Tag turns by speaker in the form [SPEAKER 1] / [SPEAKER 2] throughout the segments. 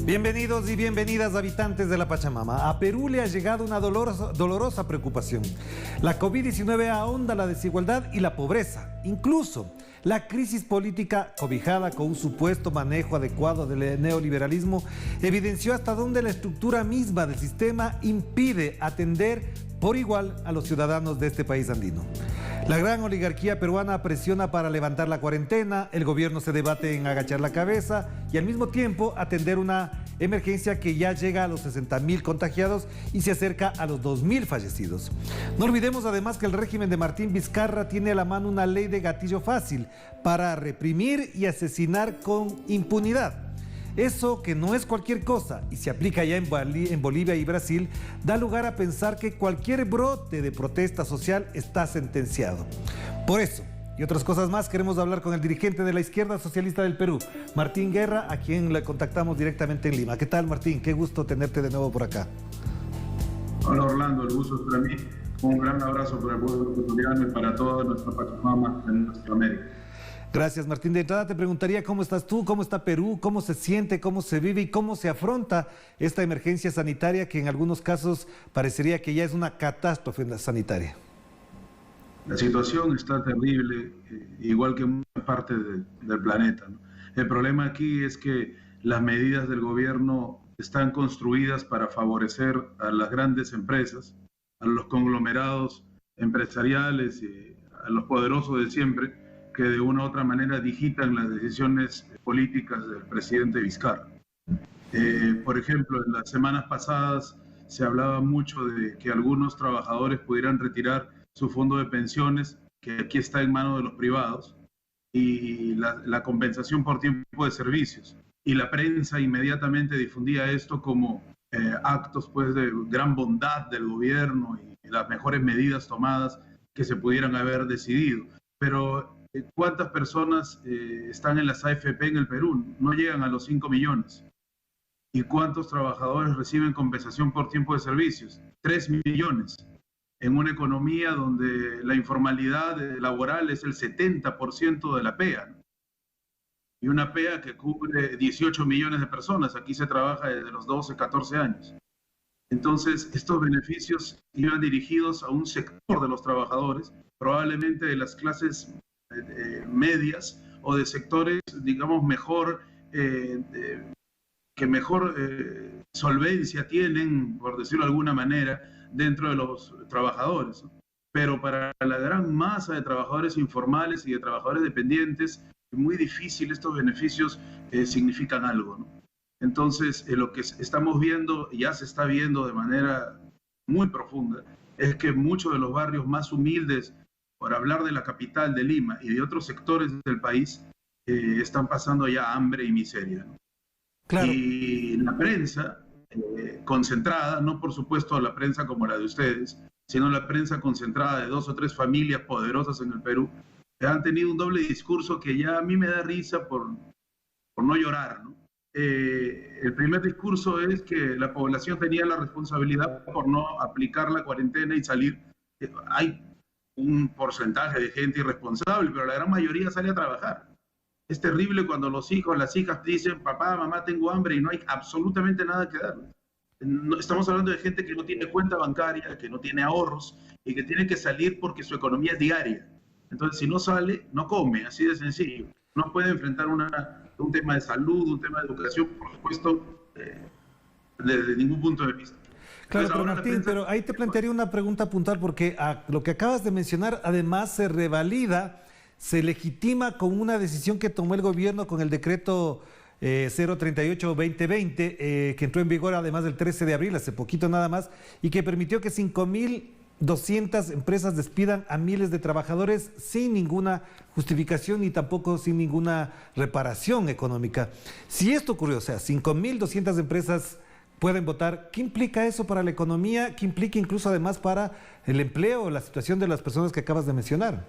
[SPEAKER 1] Bienvenidos y bienvenidas habitantes de la Pachamama. A Perú le ha llegado una dolorosa preocupación. La COVID-19 ahonda la desigualdad y la pobreza. Incluso la crisis política cobijada con un supuesto manejo adecuado del neoliberalismo evidenció hasta dónde la estructura misma del sistema impide atender por igual a los ciudadanos de este país andino. La gran oligarquía peruana presiona para levantar la cuarentena, el gobierno se debate en agachar la cabeza y al mismo tiempo atender una emergencia que ya llega a los 60.000 contagiados y se acerca a los 2.000 fallecidos. No olvidemos además que el régimen de Martín Vizcarra tiene a la mano una ley de gatillo fácil para reprimir y asesinar con impunidad. Eso, que no es cualquier cosa y se aplica ya en Bolivia y Brasil, da lugar a pensar que cualquier brote de protesta social está sentenciado. Por eso y otras cosas más queremos hablar con el dirigente de la izquierda socialista del Perú, Martín Guerra, a quien le contactamos directamente en Lima. ¿Qué tal, Martín? Qué gusto tenerte de nuevo por acá.
[SPEAKER 2] Hola, Orlando, el gusto es para mí. Un gran abrazo para el pueblo ecuatoriano y para toda nuestra Pachamama en nuestra América.
[SPEAKER 1] Gracias, Martín. De entrada te preguntaría cómo estás tú, cómo está Perú, cómo se siente, cómo se vive y cómo se afronta esta emergencia sanitaria que en algunos casos parecería que ya es una catástrofe sanitaria.
[SPEAKER 2] La situación está terrible, igual que en muchas partes del planeta, ¿no? El problema aquí es que las medidas del gobierno están construidas para favorecer a las grandes empresas, a los conglomerados empresariales y a los poderosos de siempre, que de una u otra manera digitan las decisiones políticas del presidente Vizcarra. Por ejemplo, en las semanas pasadas se hablaba mucho de que algunos trabajadores pudieran retirar su fondo de pensiones, que aquí está en manos de los privados, y la compensación por tiempo de servicios. Y la prensa inmediatamente difundía esto como actos pues, de gran bondad del gobierno y las mejores medidas tomadas que se pudieran haber decidido. Pero ¿cuántas personas están en las AFP en el Perú? No llegan a los 5 millones. ¿Y cuántos trabajadores reciben compensación por tiempo de servicios? 3 millones. En una economía donde la informalidad laboral es el 70% de la PEA, ¿no? Y una PEA que cubre 18 millones de personas. Aquí se trabaja desde los 12, 14 años. Entonces, estos beneficios iban dirigidos a un sector de los trabajadores, probablemente de las clases medias o de sectores, digamos, mejor, que mejor solvencia tienen, por decirlo de alguna manera, dentro de los trabajadores. Pero para la gran masa de trabajadores informales y de trabajadores dependientes, es muy difícil. Estos beneficios significan algo, ¿no? Entonces, lo que estamos viendo, ya se está viendo de manera muy profunda, es que muchos de los barrios más humildes, por hablar de la capital de Lima y de otros sectores del país, están pasando ya hambre y miseria, ¿no?
[SPEAKER 1] Claro.
[SPEAKER 2] Y la prensa concentrada, no por supuesto la prensa como la de ustedes, sino la prensa concentrada de 2 o 3 familias poderosas en el Perú, han tenido un doble discurso que ya a mí me da risa por no llorar, ¿no? El primer discurso es que la población tenía la responsabilidad por no aplicar la cuarentena y salir. Hay un porcentaje de gente irresponsable, pero la gran mayoría sale a trabajar. Es terrible cuando los hijos, las hijas dicen, papá, mamá, tengo hambre, y no hay absolutamente nada que darles. No, estamos hablando de gente que no tiene cuenta bancaria, que no tiene ahorros y que tiene que salir porque su economía es diaria. Entonces, si no sale, no come, así de sencillo. No puede enfrentar un tema de salud, un tema de educación, por supuesto, desde ningún punto de vista.
[SPEAKER 1] Claro, pero Martín, pero ahí te plantearía una pregunta puntual, porque a lo que acabas de mencionar, además se revalida, se legitima con una decisión que tomó el gobierno con el decreto 038-2020, que entró en vigor además del 13 de abril, hace poquito nada más, y que permitió que 5.200 empresas despidan a miles de trabajadores sin ninguna justificación ni tampoco sin ninguna reparación económica. Si esto ocurrió, o sea, 5.200 empresas pueden votar, ¿qué implica eso para la economía? ¿Qué implica incluso además para el empleo, la situación de las personas que acabas de mencionar?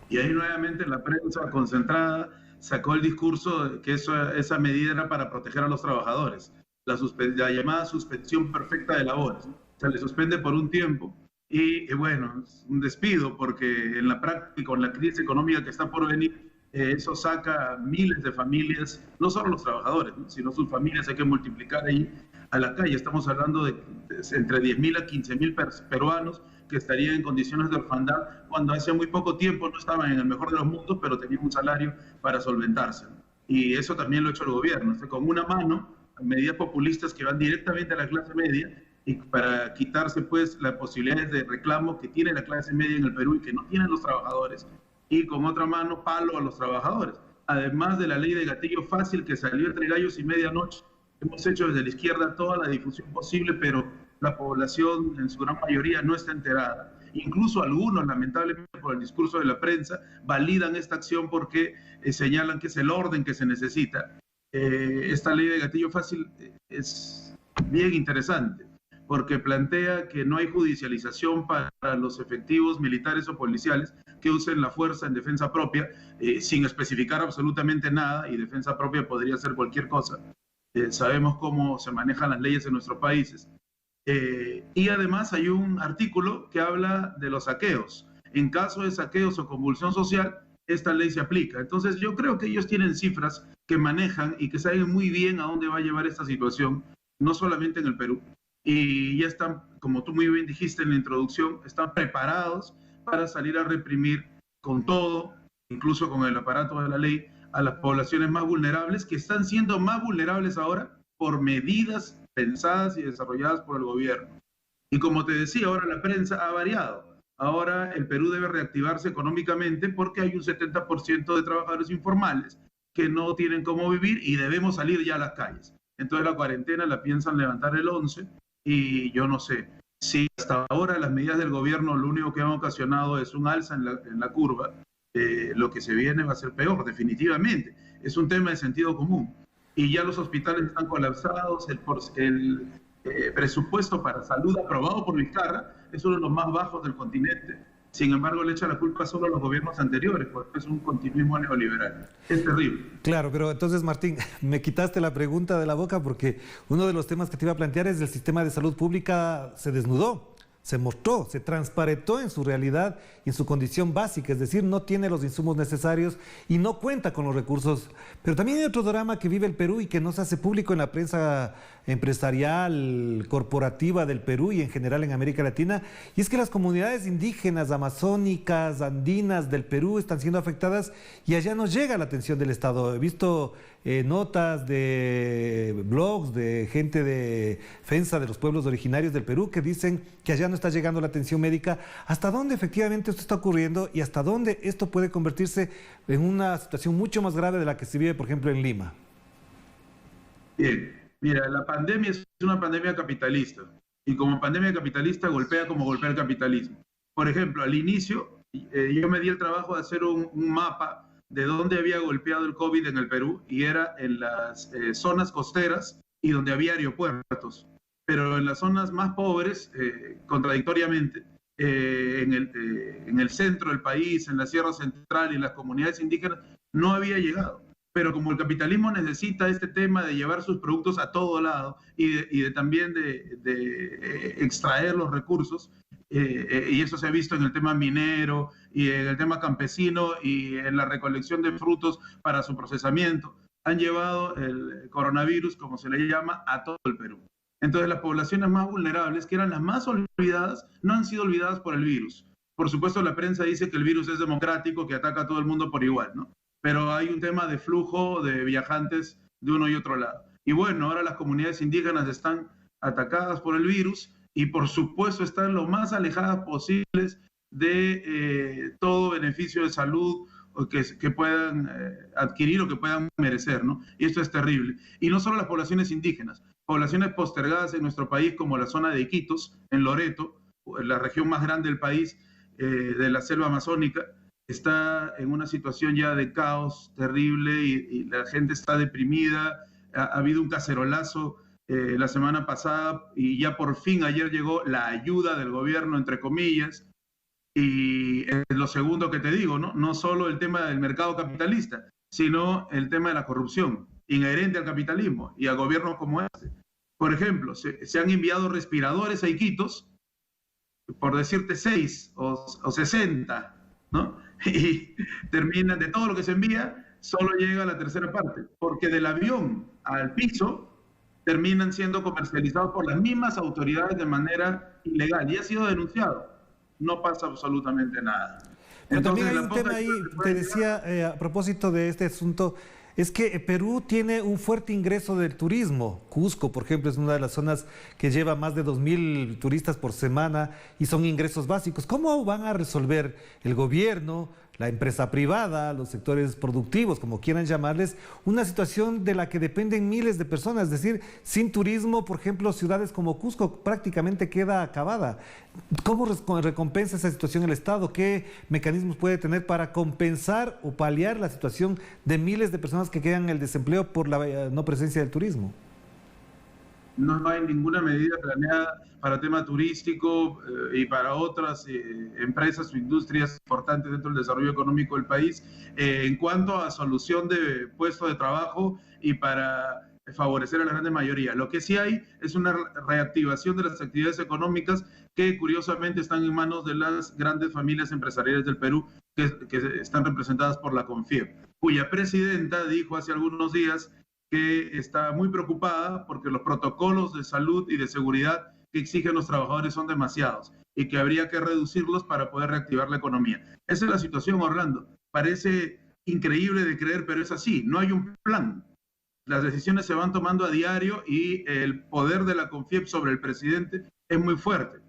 [SPEAKER 2] Y ahí nuevamente la prensa concentrada sacó el discurso de que esa medida era para proteger a los trabajadores, la llamada suspensión perfecta de labores, ¿no? Se le suspende por un tiempo y bueno, es un despido porque en la práctica, con la crisis económica que está por venir, eso saca miles de familias, no solo los trabajadores, ¿no?, sino sus familias, hay que multiplicar ahí a la calle. Estamos hablando de entre 10.000 a 15.000 peruanos que estarían en condiciones de orfandad cuando hace muy poco tiempo no estaban en el mejor de los mundos, pero tenían un salario para solventarse, ¿no? Y eso también lo ha hecho el gobierno, con una mano, medidas populistas que van directamente a la clase media y para quitarse pues las posibilidades de reclamo que tiene la clase media en el Perú y que no tienen los trabajadores, y con otra mano palo a los trabajadores. Además de la ley de gatillo fácil que salió entre gallos y medianoche, hemos hecho desde la izquierda toda la difusión posible, pero la población en su gran mayoría no está enterada. Incluso algunos, lamentablemente por el discurso de la prensa, validan esta acción porque señalan que es el orden que se necesita. Esta ley de gatillo fácil es bien interesante porque plantea que no hay judicialización para los efectivos militares o policiales que usen la fuerza en defensa propia, sin especificar absolutamente nada, y defensa propia podría ser cualquier cosa. Sabemos cómo se manejan las leyes en nuestros países. Y además hay un artículo que habla de los saqueos. En caso de saqueos o convulsión social, esta ley se aplica. Entonces yo creo que ellos tienen cifras que manejan y que saben muy bien a dónde va a llevar esta situación, no solamente en el Perú. Y ya están, como tú muy bien dijiste en la introducción, están preparados para salir a reprimir con todo, incluso con el aparato de la ley, a las poblaciones más vulnerables, que están siendo más vulnerables ahora por medidas pensadas y desarrolladas por el gobierno. Y como te decía, ahora la prensa ha variado. Ahora el Perú debe reactivarse económicamente porque hay un 70% de trabajadores informales que no tienen cómo vivir y debemos salir ya a las calles. Entonces la cuarentena la piensan levantar el 11 y yo no sé si hasta ahora las medidas del gobierno lo único que han ocasionado es un alza en la curva. Lo que se viene va a ser peor, definitivamente. Es un tema de sentido común. Y ya los hospitales están colapsados, el presupuesto para salud aprobado por Vizcarra es uno de los más bajos del continente. Sin embargo, le echa la culpa solo a los gobiernos anteriores, porque es un continuismo neoliberal. Es terrible.
[SPEAKER 1] Claro, pero entonces, Martín, me quitaste la pregunta de la boca porque uno de los temas que te iba a plantear es el sistema de salud pública se desnudó, se mostró, se transparentó en su realidad y en su condición básica, es decir, no tiene los insumos necesarios y no cuenta con los recursos. Pero también hay otro drama que vive el Perú y que no se hace público en la prensa empresarial, corporativa del Perú y en general en América Latina, y es que las comunidades indígenas, amazónicas, andinas del Perú están siendo afectadas y allá no llega la atención del Estado. He visto notas de blogs de gente de defensa de los pueblos originarios del Perú que dicen que allá no está llegando la atención médica. ¿Hasta dónde efectivamente esto está ocurriendo y hasta dónde esto puede convertirse en una situación mucho más grave de la que se vive, por ejemplo, en Lima?
[SPEAKER 2] Bien, mira, la pandemia es una pandemia capitalista y como pandemia capitalista golpea como golpea el capitalismo. Por ejemplo, al inicio yo me di el trabajo de hacer un mapa de dónde había golpeado el COVID en el Perú y era en las zonas costeras y donde había aeropuertos. Pero en las zonas más pobres, contradictoriamente, en el centro del país, en la Sierra Central y en las comunidades indígenas, no había llegado. Pero como el capitalismo necesita este tema de llevar sus productos a todo lado y también de extraer los recursos, y eso se ha visto en el tema minero y en el tema campesino y en la recolección de frutos para su procesamiento, han llevado el coronavirus, como se le llama, a todo el Perú. Entonces las poblaciones más vulnerables, que eran las más olvidadas, no han sido olvidadas por el virus. Por supuesto, la prensa dice que el virus es democrático, que ataca a todo el mundo por igual, ¿no? Pero hay un tema de flujo de viajantes de uno y otro lado. Y bueno, ahora las comunidades indígenas están atacadas por el virus y por supuesto están lo más alejadas posibles de todo beneficio de salud que puedan adquirir o que puedan merecer, ¿no? Y esto es terrible. Y no solo las poblaciones indígenas, poblaciones postergadas en nuestro país como la zona de Iquitos, en Loreto, la región más grande del país, de la selva amazónica, está en una situación ya de caos terrible y la gente está deprimida. Ha habido un cacerolazo la semana pasada y ya por fin ayer llegó la ayuda del gobierno, entre comillas. Y lo segundo que te digo, ¿no? No solo el tema del mercado capitalista, sino el tema de la corrupción inherente al capitalismo y a gobiernos como este. Por ejemplo, se han enviado respiradores a Iquitos, por decirte 6 o 60, ¿no? y terminan, de todo lo que se envía, solo llega la tercera parte, porque del avión al piso terminan siendo comercializados por las mismas autoridades de manera ilegal y ha sido denunciado. No pasa absolutamente nada.
[SPEAKER 1] Pero
[SPEAKER 2] Entonces,
[SPEAKER 1] también hay
[SPEAKER 2] la
[SPEAKER 1] un
[SPEAKER 2] poca
[SPEAKER 1] tema ahí,
[SPEAKER 2] ayuda que
[SPEAKER 1] te
[SPEAKER 2] puede
[SPEAKER 1] decía, a propósito de este asunto, es que Perú tiene un fuerte ingreso del turismo. Cusco, por ejemplo, es una de las zonas que lleva más de 2.000 turistas por semana y son ingresos básicos. ¿Cómo van a resolver el gobierno, la empresa privada, los sectores productivos, como quieran llamarles, una situación de la que dependen miles de personas? Es decir, sin turismo, por ejemplo, ciudades como Cusco prácticamente queda acabada. ¿Cómo recompensa esa situación el Estado? ¿Qué mecanismos puede tener para compensar o paliar la situación de miles de personas que quedan en el desempleo por la no presencia del turismo?
[SPEAKER 2] No hay ninguna medida planeada para tema turístico y para otras empresas o industrias importantes dentro del desarrollo económico del país en cuanto a solución de puestos de trabajo y para favorecer a la gran mayoría. Lo que sí hay es una reactivación de las actividades económicas que curiosamente están en manos de las grandes familias empresariales del Perú que están representadas por la CONFIEP, cuya presidenta dijo hace algunos días que está muy preocupada porque los protocolos de salud y de seguridad que exigen los trabajadores son demasiados y que habría que reducirlos para poder reactivar la economía. Esa es la situación, Orlando. Parece increíble de creer, pero es así. No hay un plan. Las decisiones se van tomando a diario y el poder de la CONFIEP sobre el presidente es muy fuerte.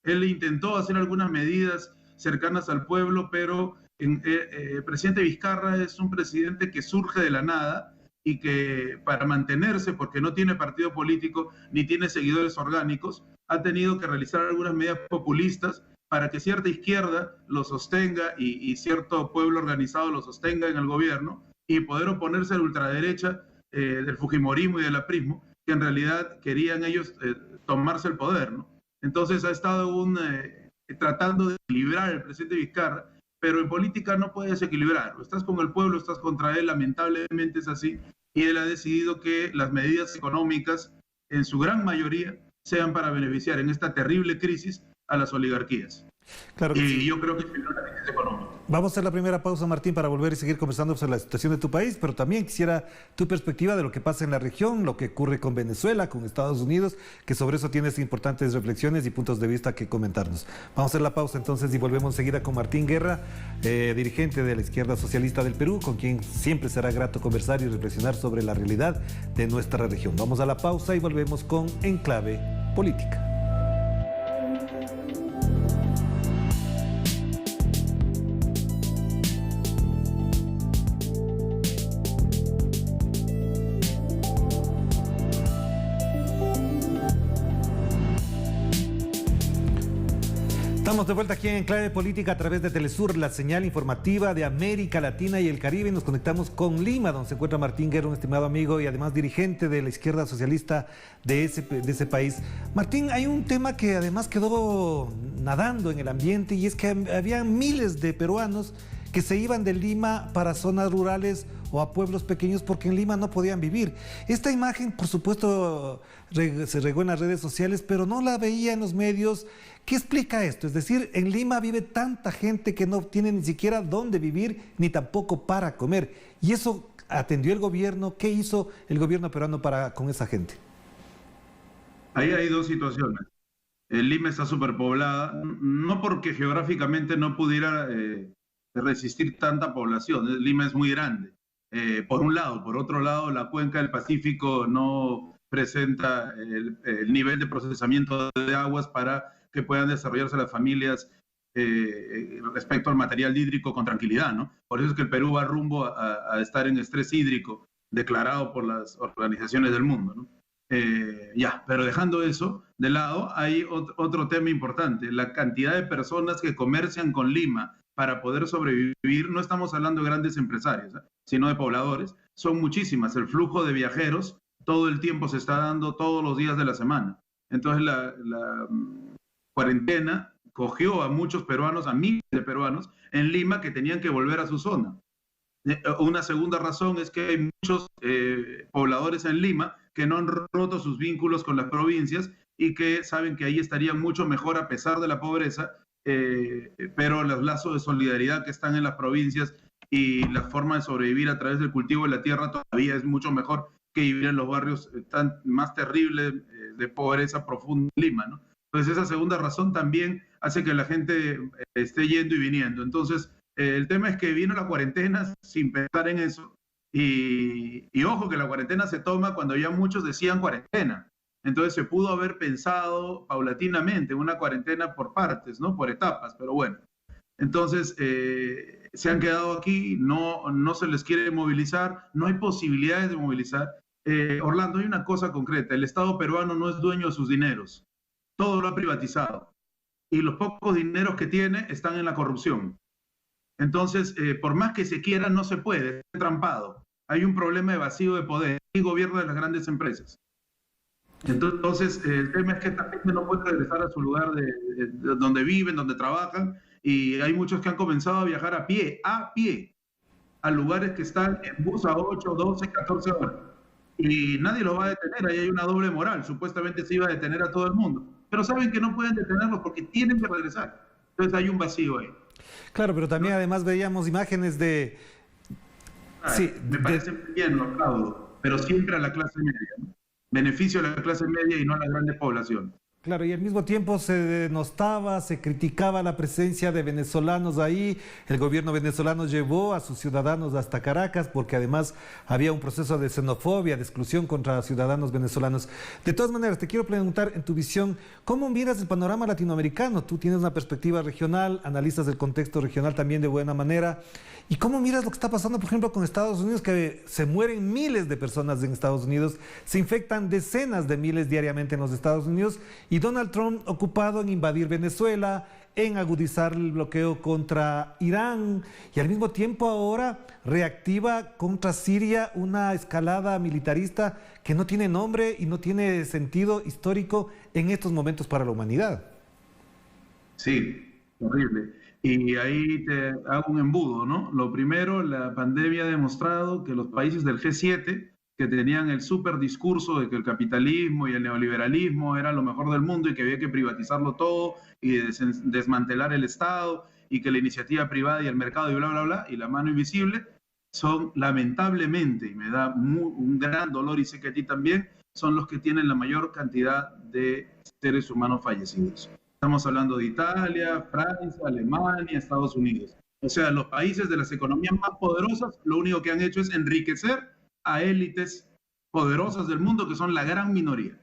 [SPEAKER 2] Él intentó hacer algunas medidas cercanas al pueblo, pero el presidente Vizcarra es un presidente que surge de la nada y que para mantenerse, porque no tiene partido político ni tiene seguidores orgánicos, ha tenido que realizar algunas medidas populistas para que cierta izquierda lo sostenga y cierto pueblo organizado lo sostenga en el gobierno y poder oponerse a la ultraderecha del fujimorismo y del aprismo, que en realidad querían ellos tomarse el poder, ¿no? Entonces ha estado tratando de equilibrar el presidente Vizcarra, pero en política no puedes equilibrar. O estás con el pueblo, o estás contra él, lamentablemente es así, y él ha decidido que las medidas económicas, en su gran mayoría, sean para beneficiar en esta terrible crisis a las oligarquías.
[SPEAKER 1] Claro que
[SPEAKER 2] Y
[SPEAKER 1] sí.
[SPEAKER 2] yo creo que es una crisis económica.
[SPEAKER 1] Vamos a hacer la primera pausa, Martín, para volver y seguir conversando sobre la situación de tu país, pero también quisiera tu perspectiva de lo que pasa en la región, lo que ocurre con Venezuela, con Estados Unidos, que sobre eso tienes importantes reflexiones y puntos de vista que comentarnos. Vamos a hacer la pausa entonces y volvemos enseguida con Martín Guerra, dirigente de la izquierda socialista del Perú, con quien siempre será grato conversar y reflexionar sobre la realidad de nuestra región. Vamos a la pausa y volvemos con Enclave Política. Estamos de vuelta aquí en Clave Política a través de Telesur, la señal informativa de América Latina y el Caribe. Y nos conectamos con Lima, donde se encuentra Martín Guerra, un estimado amigo y además dirigente de la izquierda socialista de ese país. Martín, hay un tema que además quedó nadando en el ambiente y es que había miles de peruanos que se iban de Lima para zonas rurales o a pueblos pequeños porque en Lima no podían vivir. Esta imagen, por supuesto, se regó en las redes sociales, pero no la veía en los medios. ¿Qué explica esto? Es decir, en Lima vive tanta gente que no tiene ni siquiera dónde vivir ni tampoco para comer. ¿Y eso atendió el gobierno? ¿Qué hizo el gobierno peruano con esa gente?
[SPEAKER 2] Ahí hay dos situaciones. Lima está superpoblada, no porque geográficamente no pudiera resistir tanta población. Lima es muy grande. Por un lado. Por otro lado, la cuenca del Pacífico no presenta el nivel de procesamiento de aguas para que puedan desarrollarse las familias respecto al material hídrico con tranquilidad, ¿no? Por eso es que el Perú va rumbo a estar en estrés hídrico declarado por las organizaciones del mundo, ¿no? Pero dejando eso de lado, hay otro tema importante. La cantidad de personas que comercian con Lima para poder sobrevivir, no estamos hablando de grandes empresarios, sino de pobladores, son muchísimas. El flujo de viajeros todo el tiempo se está dando todos los días de la semana. Entonces la cuarentena cogió a muchos peruanos, a miles de peruanos en Lima que tenían que volver a su zona. Una segunda razón es que hay muchos pobladores en Lima que no han roto sus vínculos con las provincias y que saben que ahí estarían mucho mejor a pesar de la pobreza pero los lazos de solidaridad que están en las provincias y la forma de sobrevivir a través del cultivo de la tierra todavía es mucho mejor que vivir en los barrios tan más terribles de pobreza profunda en Lima, ¿no? Entonces esa segunda razón también hace que la gente esté yendo y viniendo. Entonces el tema es que vino la cuarentena sin pensar en eso y ojo que la cuarentena se toma cuando ya muchos decían cuarentena. Entonces se pudo haber pensado paulatinamente una cuarentena por partes, ¿no? Por etapas, pero bueno. Entonces se han quedado aquí, no se les quiere movilizar, no hay posibilidades de movilizar. Orlando, hay una cosa concreta, el Estado peruano no es dueño de sus dineros, todo lo ha privatizado y los pocos dineros que tiene están en la corrupción. Entonces, por más que se quiera, no se puede, es trampado. Hay un problema de vacío de poder y gobierno de las grandes empresas. Entonces, el tema es que esta gente no puede regresar a su lugar de donde viven, donde trabajan, y hay muchos que han comenzado a viajar a pie, a lugares que están en bus a 8, 12, 14 horas. Y nadie los va a detener, ahí hay una doble moral, supuestamente se iba a detener a todo el mundo, pero saben que no pueden detenerlos porque tienen que regresar. Entonces hay un vacío ahí.
[SPEAKER 1] Claro, pero también además veíamos imágenes de...
[SPEAKER 2] Sí, me parece bien, lo aplaudo, pero siempre a la clase media, ¿no? Beneficio a la clase media y no a la grande población.
[SPEAKER 1] Claro, y al mismo tiempo se denostaba, se criticaba la presencia de venezolanos ahí. El gobierno venezolano llevó a sus ciudadanos hasta Caracas porque además había un proceso de xenofobia, de exclusión contra ciudadanos venezolanos. De todas maneras, te quiero preguntar en tu visión, ¿cómo miras el panorama latinoamericano? Tú tienes una perspectiva regional, analizas el contexto regional también de buena manera. ¿Y cómo miras lo que está pasando, por ejemplo, con Estados Unidos, que se mueren miles de personas en Estados Unidos, se infectan decenas de miles diariamente en los Estados Unidos, y Donald Trump ocupado en invadir Venezuela, en agudizar el bloqueo contra Irán, y al mismo tiempo ahora reactiva contra Siria una escalada militarista que no tiene nombre y no tiene sentido histórico en estos momentos para la humanidad?
[SPEAKER 2] Sí, horrible. Y ahí te hago un embudo, ¿no? Lo primero, la pandemia ha demostrado que los países del G7, que tenían el súper discurso de que el capitalismo y el neoliberalismo era lo mejor del mundo y que había que privatizarlo todo y desmantelar el Estado y que la iniciativa privada y el mercado y bla, bla, bla, y la mano invisible, son lamentablemente, y me da un gran dolor y sé que a ti también, son los que tienen la mayor cantidad de seres humanos fallecidos. Estamos hablando de Italia, Francia, Alemania, Estados Unidos. O sea, los países de las economías más poderosas, lo único que han hecho es enriquecer a élites poderosas del mundo, que son la gran minoría.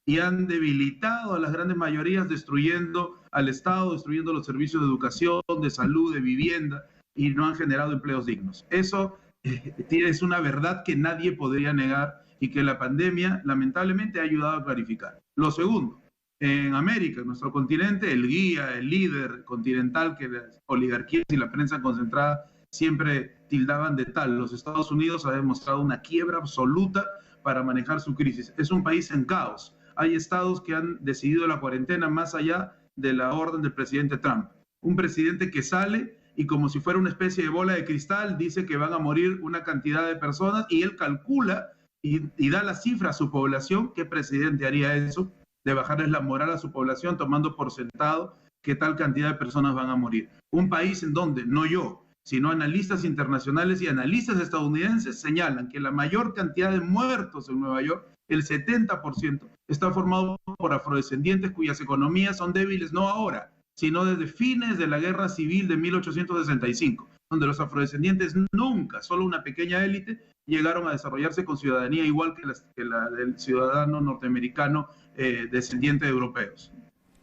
[SPEAKER 2] Y han debilitado a las grandes mayorías, destruyendo al Estado, destruyendo los servicios de educación, de salud, de vivienda, y no han generado empleos dignos. Eso es una verdad que nadie podría negar y que la pandemia, lamentablemente, ha ayudado a clarificar. Lo segundo, en América, en nuestro continente, el guía, el líder continental que las oligarquías y la prensa concentrada siempre tildaban de tal, los Estados Unidos ha demostrado una quiebra absoluta para manejar su crisis. Es un país en caos. Hay estados que han decidido la cuarentena más allá de la orden del presidente Trump. Un presidente que sale y como si fuera una especie de bola de cristal dice que van a morir una cantidad de personas y él calcula y da la cifra a su población. ¿Qué presidente haría eso? De bajarles la moral a su población tomando por sentado que tal cantidad de personas van a morir. Un país en donde, no yo, sino analistas internacionales y analistas estadounidenses señalan que la mayor cantidad de muertos en Nueva York, el 70%, está formado por afrodescendientes cuyas economías son débiles no ahora, sino desde fines de la Guerra Civil de 1865, donde los afrodescendientes nunca, solo una pequeña élite, llegaron a desarrollarse con ciudadanía igual que la del ciudadano norteamericano descendiente de europeos.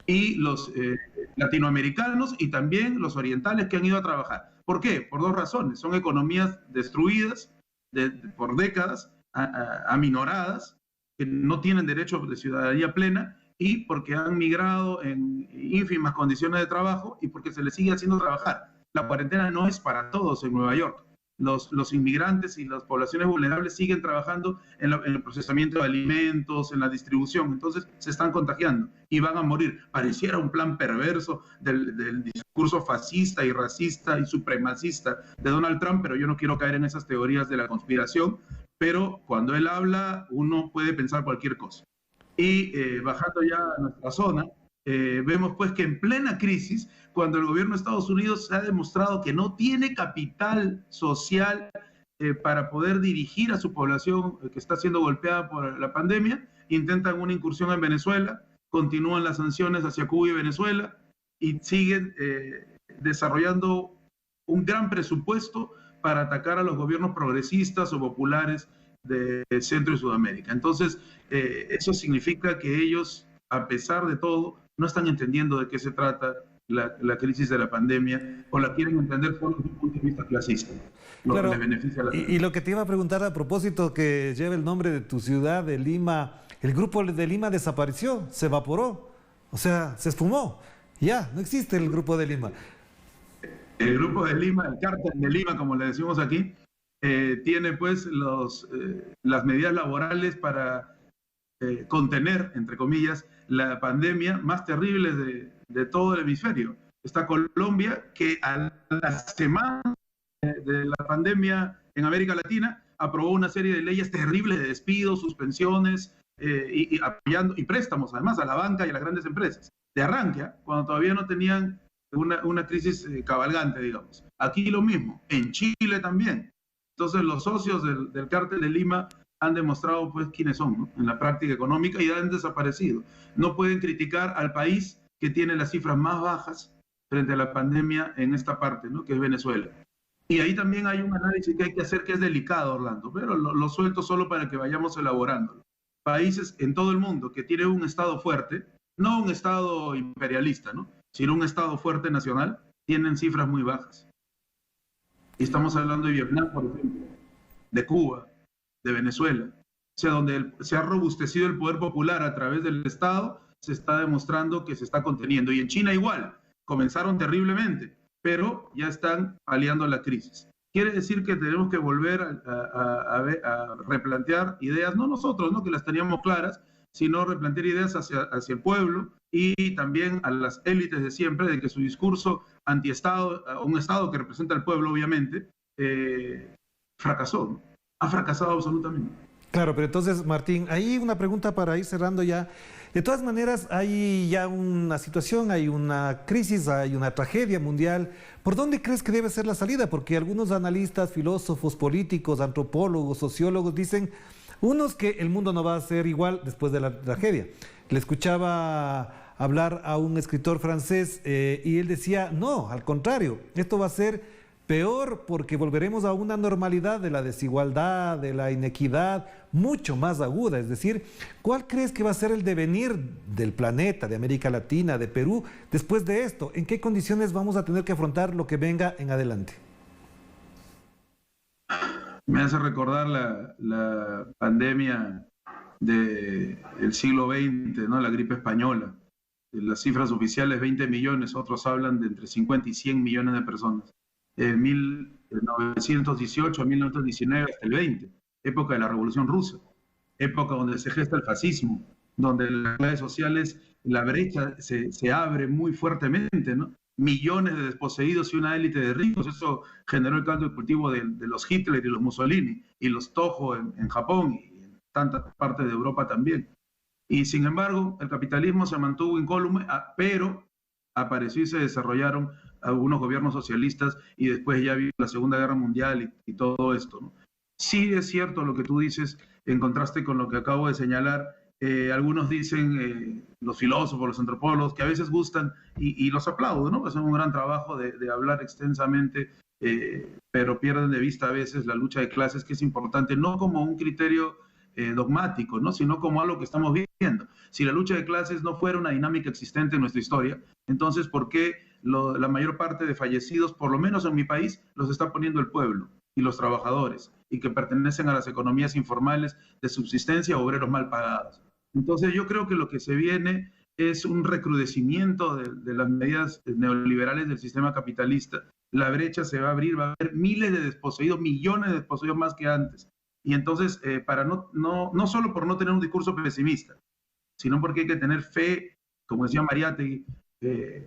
[SPEAKER 2] Y los latinoamericanos y también los orientales que han ido a trabajar. ¿Por qué? Por dos razones. Son economías destruidas por décadas, aminoradas, que no tienen derecho de ciudadanía plena y porque han migrado en ínfimas condiciones de trabajo y porque se les sigue haciendo trabajar. La cuarentena no es para todos en Nueva York. Los inmigrantes y las poblaciones vulnerables siguen trabajando en el procesamiento de alimentos, en la distribución, entonces se están contagiando y van a morir. Pareciera un plan perverso del discurso fascista y racista y supremacista de Donald Trump, pero yo no quiero caer en esas teorías de la conspiración, pero cuando él habla uno puede pensar cualquier cosa. Y bajando ya a nuestra zona, vemos pues que en plena crisis, cuando el gobierno de Estados Unidos ha demostrado que no tiene capital social para poder dirigir a su población que está siendo golpeada por la pandemia, intentan una incursión en Venezuela, continúan las sanciones hacia Cuba y Venezuela y siguen desarrollando un gran presupuesto para atacar a los gobiernos progresistas o populares de Centro y Sudamérica. Entonces, eso significa que ellos, a pesar de todo, no están entendiendo de qué se trata la crisis de la pandemia, o la quieren entender solo desde un punto de vista clasista, lo
[SPEAKER 1] Claro,
[SPEAKER 2] que les beneficia a la
[SPEAKER 1] y lo que te iba a preguntar a propósito que lleva el nombre de tu ciudad, de Lima, el grupo de Lima desapareció, se evaporó, o sea, se esfumó, ya, no existe el grupo de Lima.
[SPEAKER 2] El grupo de Lima, el cártel de Lima, como le decimos aquí, tiene pues las medidas laborales para contener, entre comillas, la pandemia más terrible de todo el hemisferio. Está Colombia, que a la semana de la pandemia en América Latina aprobó una serie de leyes terribles de despidos, suspensiones apoyando, y préstamos además a la banca y a las grandes empresas. De arranque, cuando todavía no tenían una crisis cabalgante, digamos. Aquí lo mismo, en Chile también. Entonces los socios del cártel de Lima han demostrado pues quiénes son, ¿no?, en la práctica económica, y han desaparecido. No pueden criticar al país que tiene las cifras más bajas frente a la pandemia en esta parte, ¿no?, que es Venezuela. Y ahí también hay un análisis que hay que hacer que es delicado, Orlando, pero lo suelto solo para que vayamos elaborándolo. Países en todo el mundo que tienen un Estado fuerte, no un Estado imperialista, ¿no?, sino un Estado fuerte nacional, tienen cifras muy bajas. Y estamos hablando de Vietnam, por ejemplo, de Cuba, de Venezuela. O sea, donde se ha robustecido el poder popular a través del Estado, se está demostrando que se está conteniendo. Y en China igual, comenzaron terriblemente, pero ya están paliando la crisis. Quiere decir que tenemos que volver a replantear ideas, no nosotros, ¿no?, que las teníamos claras, sino replantear ideas hacia el pueblo y también a las élites de siempre, de que su discurso anti-Estado, un Estado que representa al pueblo, obviamente, fracasó, ¿no? Ha fracasado absolutamente.
[SPEAKER 1] Claro, pero entonces, Martín, ahí una pregunta para ir cerrando ya. De todas maneras, hay ya una situación, hay una crisis, hay una tragedia mundial. ¿Por dónde crees que debe ser la salida? Porque algunos analistas, filósofos, políticos, antropólogos, sociólogos dicen, unos, que el mundo no va a ser igual después de la tragedia. Le escuchaba hablar a un escritor francés y él decía, no, al contrario, esto va a ser peor porque volveremos a una normalidad de la desigualdad, de la inequidad, mucho más aguda. Es decir, ¿cuál crees que va a ser el devenir del planeta, de América Latina, de Perú, después de esto? ¿En qué condiciones vamos a tener que afrontar lo que venga en adelante?
[SPEAKER 2] Me hace recordar la pandemia del siglo XX, ¿no?, la gripe española. Las cifras oficiales, 20 millones, otros hablan de entre 50 y 100 millones de personas. 1918 a 1919 hasta el 20, época de la Revolución Rusa, época donde se gesta el fascismo, donde en las redes sociales la brecha se abre muy fuertemente, ¿no? Millones de desposeídos y una élite de ricos. Eso generó el caldo de cultivo de los Hitler y los Mussolini y los Toho en Japón y en tantas partes de Europa también. Y sin embargo, el capitalismo se mantuvo incólume, pero apareció y se desarrollaron algunos gobiernos socialistas y después ya vino la Segunda Guerra Mundial y todo esto, ¿no? Sí es cierto lo que tú dices, en contraste con lo que acabo de señalar. Algunos dicen, los filósofos, los antropólogos, que a veces gustan, y los aplaudo, ¿no? Hacen un gran trabajo de hablar extensamente, pero pierden de vista a veces la lucha de clases, que es importante, no como un criterio dogmático, ¿no?, sino como algo que estamos viviendo. Si la lucha de clases no fuera una dinámica existente en nuestra historia, entonces, ¿por qué la mayor parte de fallecidos, por lo menos en mi país, los está poniendo el pueblo y los trabajadores, y que pertenecen a las economías informales de subsistencia, obreros mal pagados? Entonces yo creo que lo que se viene es un recrudecimiento de las medidas neoliberales del sistema capitalista. La brecha se va a abrir, va a haber miles de desposeídos, millones de desposeídos más que antes. Y entonces, para no solo por no tener un discurso pesimista, sino porque hay que tener fe, como decía Mariátegui,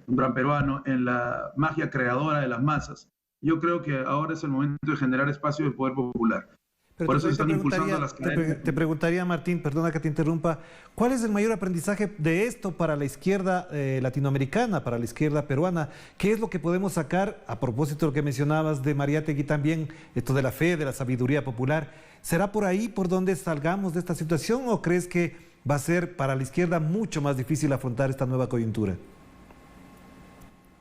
[SPEAKER 2] un gran peruano, en la magia creadora de las masas. Yo creo que ahora es el momento de generar espacio de poder popular.
[SPEAKER 1] Pero
[SPEAKER 2] por eso están impulsando las cadenas.
[SPEAKER 1] Te preguntaría, Martín, perdona que te interrumpa, ¿cuál es el mayor aprendizaje de esto para la izquierda latinoamericana, para la izquierda peruana? ¿Qué es lo que podemos sacar, a propósito de lo que mencionabas de Mariátegui también, esto de la fe, de la sabiduría popular? ¿Será por ahí por donde salgamos de esta situación o crees que va a ser para la izquierda mucho más difícil afrontar esta nueva coyuntura?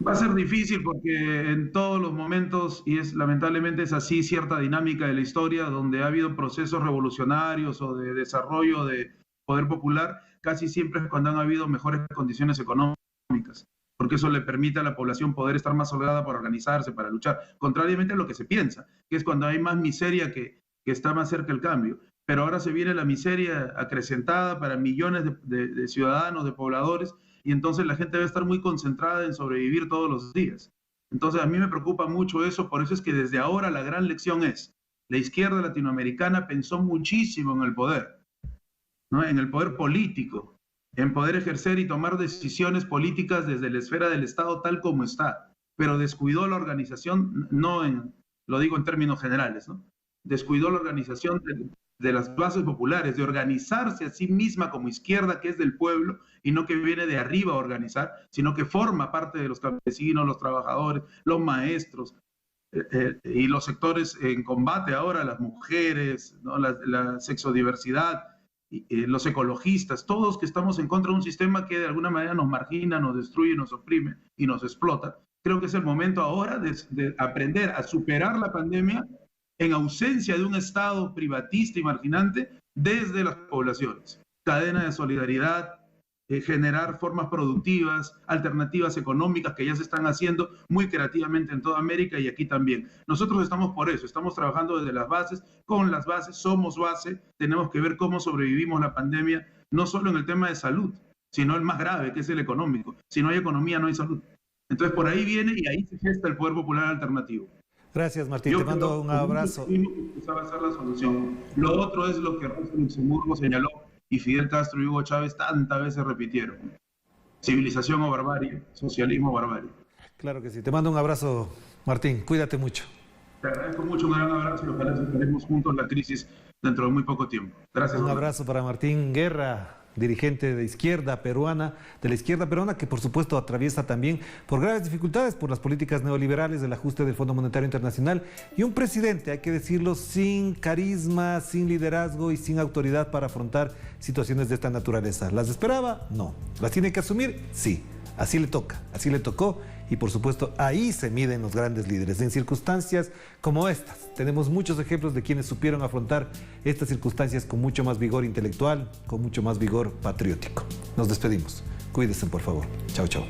[SPEAKER 2] Va a ser difícil porque en todos los momentos, y lamentablemente es así, cierta dinámica de la historia, donde ha habido procesos revolucionarios o de desarrollo de poder popular, casi siempre es cuando han habido mejores condiciones económicas, porque eso le permite a la población poder estar más holgada para organizarse, para luchar, contrariamente a lo que se piensa, que es cuando hay más miseria que está más cerca el cambio. Pero ahora se viene la miseria acrecentada para millones de ciudadanos, de pobladores, y entonces la gente debe estar muy concentrada en sobrevivir todos los días. Entonces a mí me preocupa mucho eso, por eso es que desde ahora la gran lección es, la izquierda latinoamericana pensó muchísimo en el poder, ¿no? En el poder político, en poder ejercer y tomar decisiones políticas desde la esfera del Estado tal como está, pero descuidó la organización, lo digo en términos generales, ¿no? Descuidó la organización de las bases populares, de organizarse a sí misma como izquierda que es del pueblo y no que viene de arriba a organizar, sino que forma parte de los campesinos, los trabajadores, los maestros y los sectores en combate ahora, las mujeres, ¿no? la sexodiversidad, los ecologistas, todos que estamos en contra de un sistema que de alguna manera nos margina, nos destruye, nos oprime y nos explota. Creo que es el momento ahora de aprender a superar la pandemia en ausencia de un Estado privatista y marginante desde las poblaciones. Cadena de solidaridad, generar formas productivas, alternativas económicas que ya se están haciendo muy creativamente en toda América y aquí también. Nosotros estamos por eso, estamos trabajando desde las bases, con las bases, somos base, tenemos que ver cómo sobrevivimos la pandemia, no solo en el tema de salud, sino el más grave, que es el económico. Si no hay economía, no hay salud. Entonces por ahí viene y ahí se gesta el poder popular alternativo.
[SPEAKER 1] Gracias, Martín. Te mando un abrazo.
[SPEAKER 2] Esa va a ser la solución. Lo otro es lo que Rosa Luxemburgo señaló y Fidel Castro y Hugo Chávez tantas veces repitieron. Civilización o barbarie, socialismo o barbarie.
[SPEAKER 1] Claro que sí. Te mando un abrazo, Martín. Cuídate mucho.
[SPEAKER 2] Te agradezco mucho, un gran abrazo y ojalá superemos juntos la crisis dentro de muy poco tiempo. Gracias.
[SPEAKER 1] Un abrazo para Martín Guerra, dirigente de izquierda peruana, que por supuesto atraviesa también por graves dificultades por las políticas neoliberales del ajuste del Fondo Monetario Internacional y un presidente, hay que decirlo, sin carisma, sin liderazgo y sin autoridad para afrontar situaciones de esta naturaleza. ¿Las esperaba? No. ¿Las tiene que asumir? Sí. Así le toca, así le tocó y por supuesto ahí se miden los grandes líderes. En circunstancias como estas, tenemos muchos ejemplos de quienes supieron afrontar estas circunstancias con mucho más vigor intelectual, con mucho más vigor patriótico. Nos despedimos. Cuídense, por favor. Chao, chao.